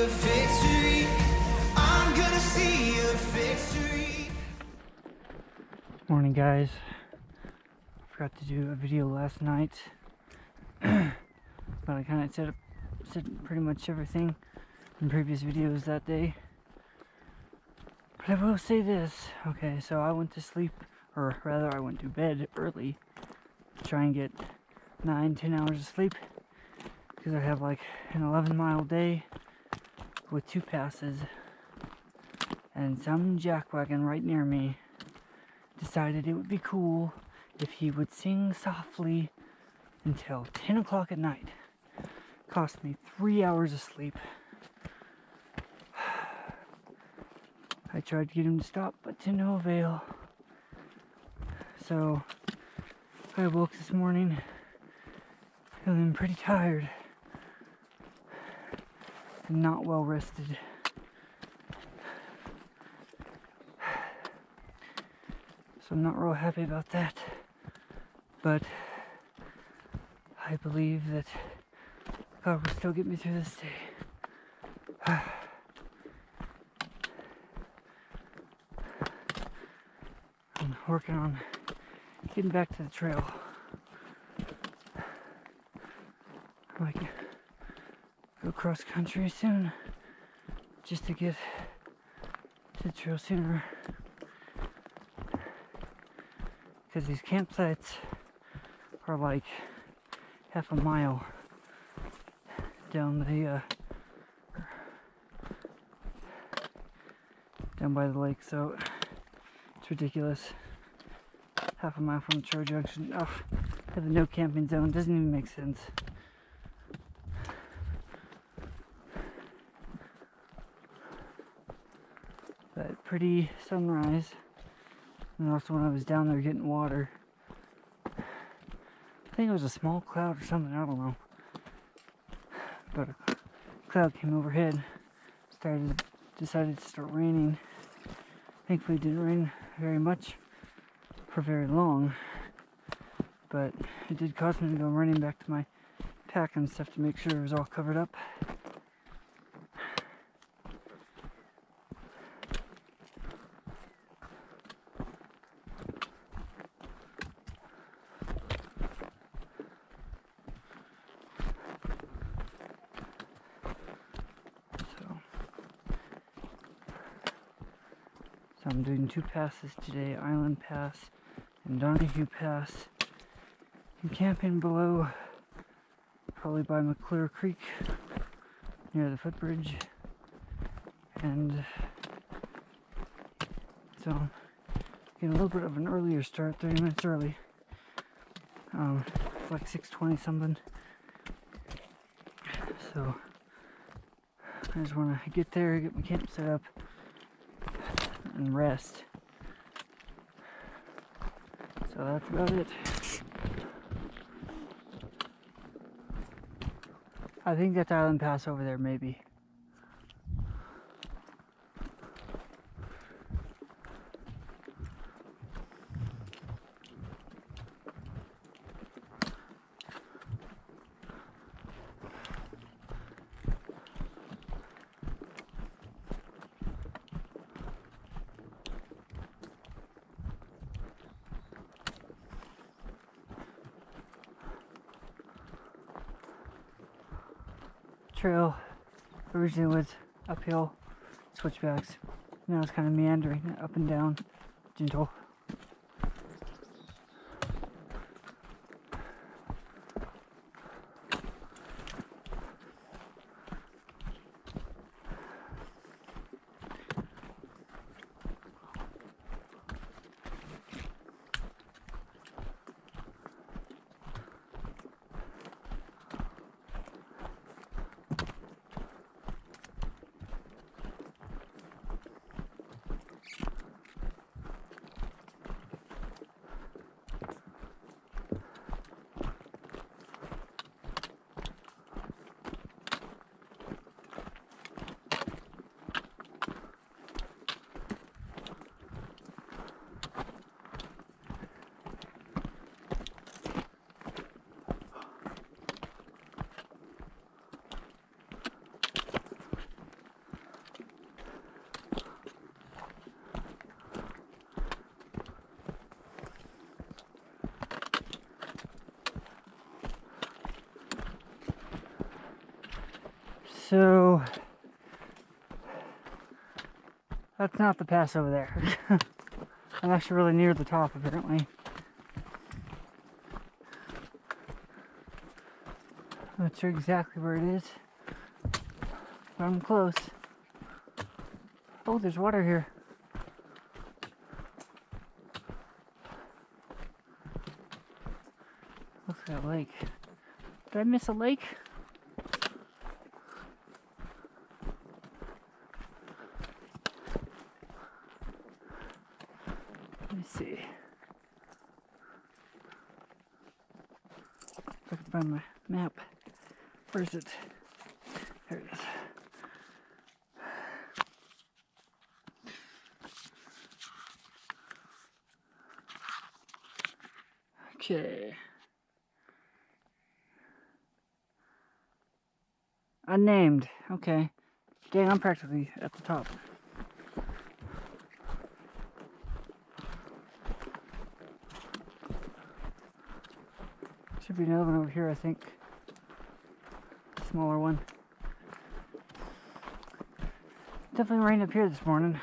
victory. I'm gonna see a victory. Morning, guys. I forgot to do a video last night, but I kind of said pretty much everything in previous videos that day. But I will say this. Okay, so I went to sleep, or rather I went to bed early to try and get 9-10 hours of sleep, because I have like an 11-mile day with 2 passes, and some jackwagon right near me decided it would be cool if he would sing softly until 10 o'clock at night. Cost me 3 hours of sleep. I tried to get him to stop, but to no avail. So I woke this morning feeling pretty tired and not well rested. So I'm not real happy about that, but I believe that God will still get me through this day. I'm working on getting back to the trail. I might go cross country soon, just to get to the trail sooner. Because these campsites are like half a mile down the down by the lake, so it's ridiculous. Half a mile from the trail junction. Oh, have a no camping zone. Doesn't even make sense. But pretty sunrise. And also when I was down there getting water, I think it was a small cloud or something, I don't know. But a cloud came overhead, decided to start raining. Thankfully it didn't rain very much for very long, but it did cause me to go running back to my pack and stuff to make sure it was all covered up. So I'm doing 2 passes today, Island Pass and Donohue Pass. I'm camping below, probably by McClure Creek, near the footbridge. And so getting a little bit of an earlier start, 30 minutes early. It's like 6:20 something. So I just want to get there, get my camp set up, and rest. So that's about it. I think that's Island Pass over there, maybe. Trail originally was uphill, switchbacks. Now it's kind of meandering up and down, gentle. So that's not the pass over there. I'm actually really near the top apparently. I'm not sure exactly where it is, but I'm close. Oh, there's water here. Looks like a lake. Did I miss a lake? Let me see. If I can find my map. Where is it? There it is. Okay. Unnamed. Okay. Dang, I'm practically at the top. Should be another one over here, I think. Smaller one. Definitely rained up here this morning.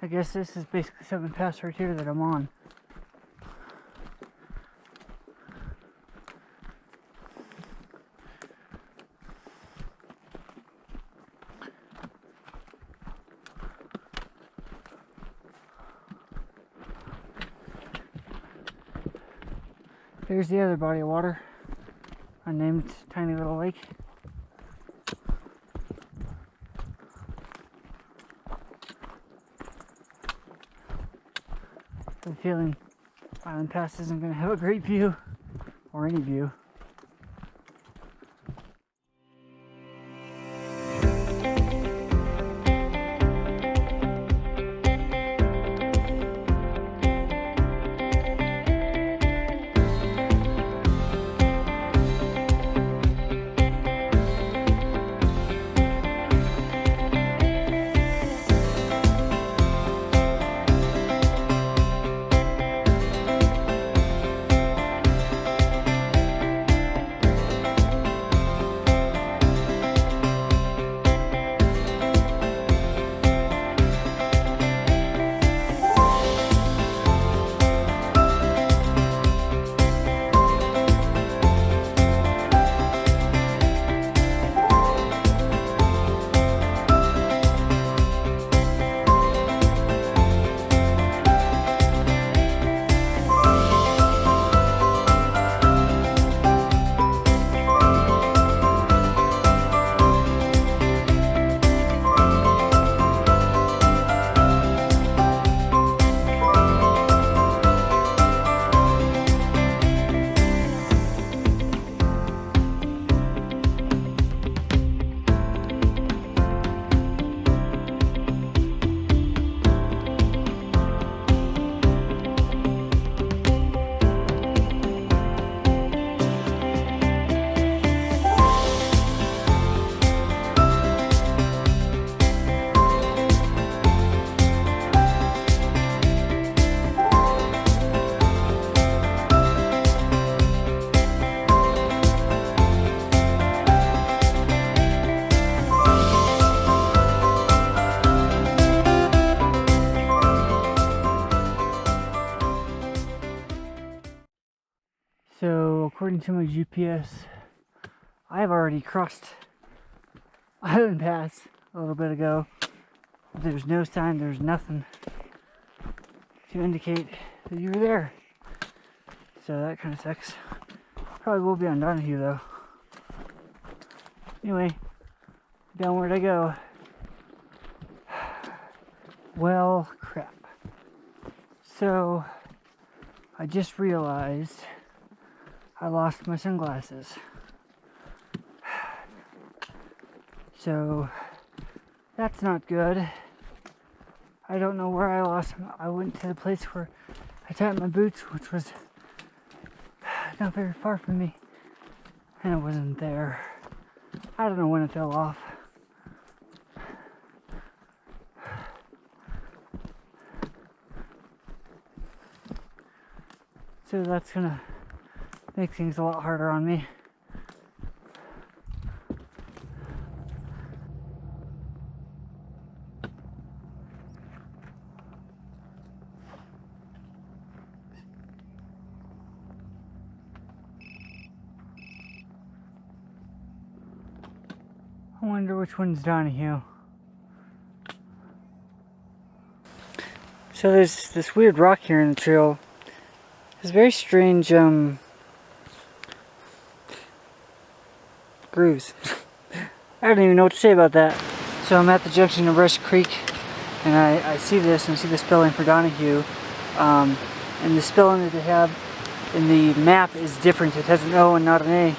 I guess this is basically something past right here that I'm on. There's the other body of water. Unnamed tiny little lake. I'm feeling Island Pass isn't going to have a great view, or any view. So, according to my GPS, I've already crossed Island Pass a little bit ago. There's no sign, there's nothing to indicate that you were there. So that kind of sucks. Probably will be on Donohue though. Anyway, downward I go. Well, crap. So, I just realized I lost my sunglasses. So, that's not good. I don't know where I lost him. I went to the place where I tied my boots, which was not very far from me, and it wasn't there. I don't know when it fell off. So that's gonna make things a lot harder on me. I wonder which one's Donohue. So there's this weird rock here in the trail. There's very strange grooves. I don't even know what to say about that. So I'm at the junction of Rush Creek, and I see this, and I see the spelling for Donohue. And the spelling that they have in the map is different. It has an O and not an A.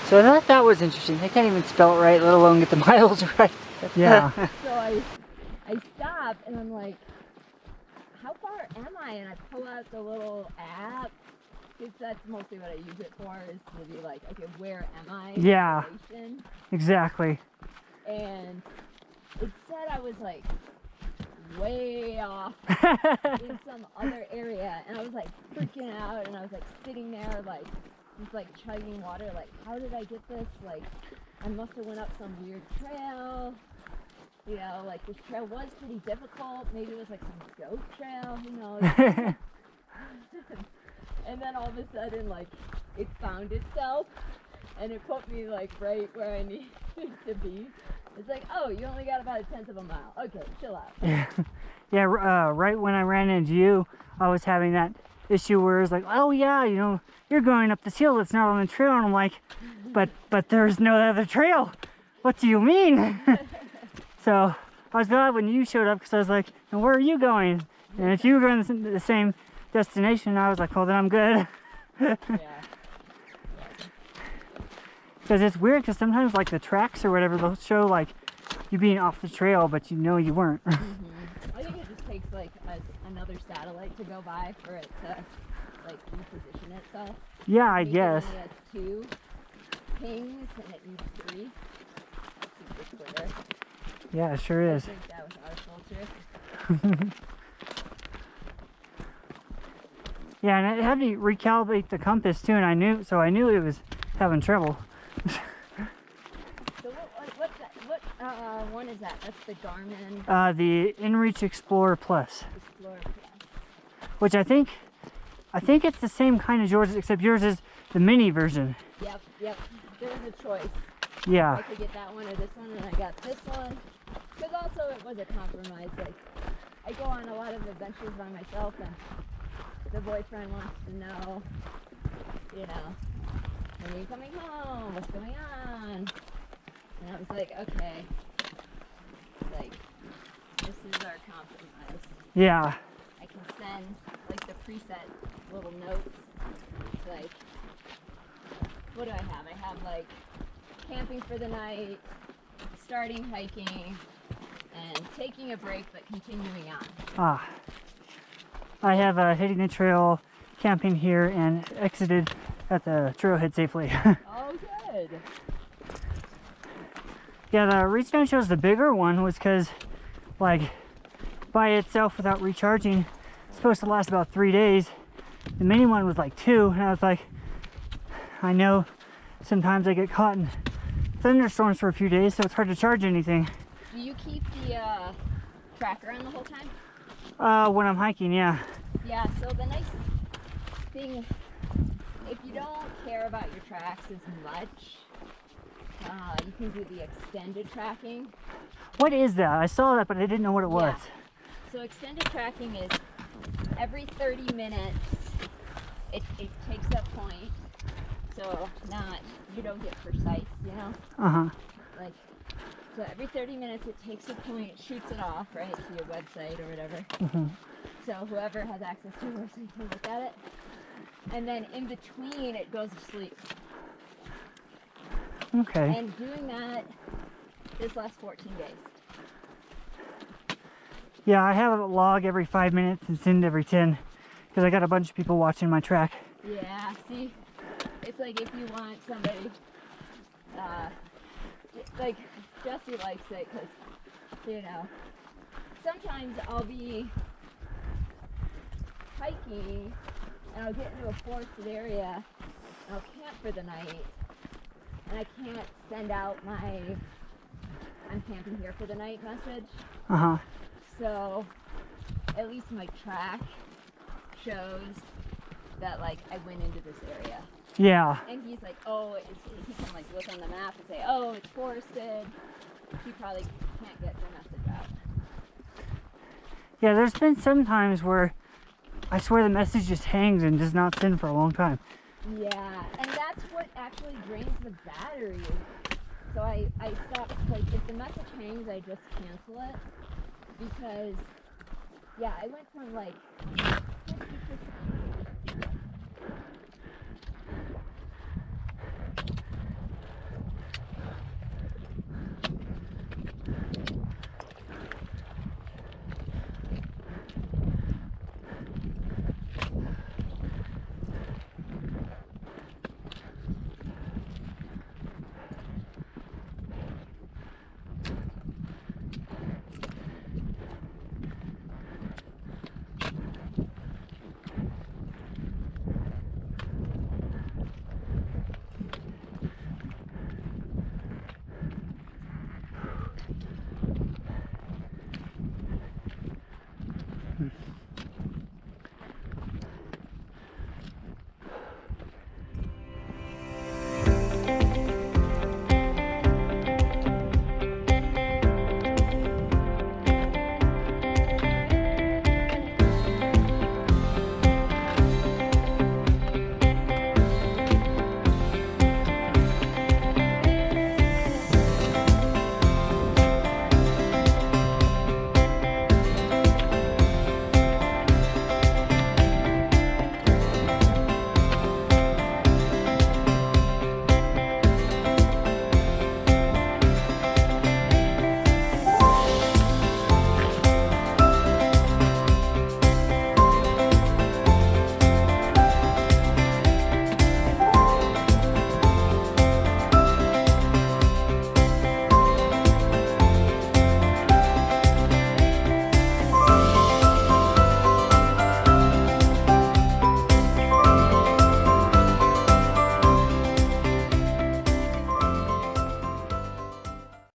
So I thought that was interesting. They can't even spell it right, let alone get the miles right. Yeah. So I stop and I'm like, how far am I? And I pull out the little app, because that's mostly what I use it for, is to be like, okay, where am I? Yeah. Relation. Exactly. And it said I was like way off in some other area, and I was like freaking out, and I was like sitting there like just like chugging water, like how did I get this? Like I must have went up some weird trail. You know, like this trail was pretty difficult. Maybe it was like some goat trail, who knows? And then all of a sudden, like, it found itself, and it put me like right where I needed to be. It's like, oh, you only got about 1/10 of a mile. Okay, chill out. Yeah. Yeah, right when I ran into you, I was having that issue where it's like, oh yeah, you know, you're going up this hill that's not on the trail, and I'm like, but there's no other trail. What do you mean? So I was glad when you showed up, because I was like, and where are you going? And if you were going to the same destination, I was like, well, then I'm good. Yeah. Because it's weird, because sometimes like the tracks or whatever, they'll show like you being off the trail, but you know you weren't. I think it just takes like another satellite to go by for it to like reposition itself. Yeah, I Maybe guess. it only has 2 pings and it needs 3. That's super clear. Yeah, it sure I is. think that was our filter. Yeah, and it had me recalibrate the compass too, and I knew it was having trouble. So what's that? What one is that? That's the Garmin The InReach Explorer Plus, Explorer Plus. which I think it's the same kind as yours, except yours is the mini version. Yep. There was a choice. Yeah. I could get that one or this one, and I got this one. Because also it was a compromise. Like, I go on a lot of adventures by myself, and the boyfriend wants to know, you know, when are you coming home? What's going on? And I was like, okay, like, this is our compromise. Yeah. I can send, like, the preset little notes. Like, what do I have? I have, like, camping for the night, starting hiking, and taking a break but continuing on. Ah. I have hitting the trail, camping here, and exited at the trailhead safely. Oh, good. Yeah, the reason I chose the bigger one was because, like, by itself without recharging, it's supposed to last about 3 days. The mini one was like 2, and I was like, I know sometimes I get caught in thunderstorms for a few days, so it's hard to charge anything. Do you keep the tracker on the whole time? When I'm hiking, yeah. Yeah, so the nice thing, if you don't care about your tracks as much, you can do the extended tracking. What is that? I saw that, but I didn't know what it was. So extended tracking is every 30 minutes, it takes a point, so you don't get precise, you know? Uh-huh. Like, so every 30 minutes it takes a point, shoots it off, right, to your website or whatever. Mm-hmm. So whoever has access to your website can look at it. And then in between it goes to sleep. Okay. And doing that, this lasts 14 days. Yeah, I have a log every 5 minutes and send every 10 because I got a bunch of people watching my track. Yeah, see, it's like if you want somebody, like Jesse likes it because, you know, sometimes I'll be hiking and I'll get into a forested area and I'll camp for the night and I can't send out my I'm camping here for the night message. Uh-huh. So at least my track shows that like I went into this area. Yeah. And he's like, oh, he can like look on the map and say, oh, it's forested. He probably can't get the message out. Yeah, there's been some times where I swear the message just hangs and does not send for a long time. Yeah, and that's what actually drains the battery. So I stopped, like, if the message hangs, I just cancel it. Because, yeah, I went from like 50%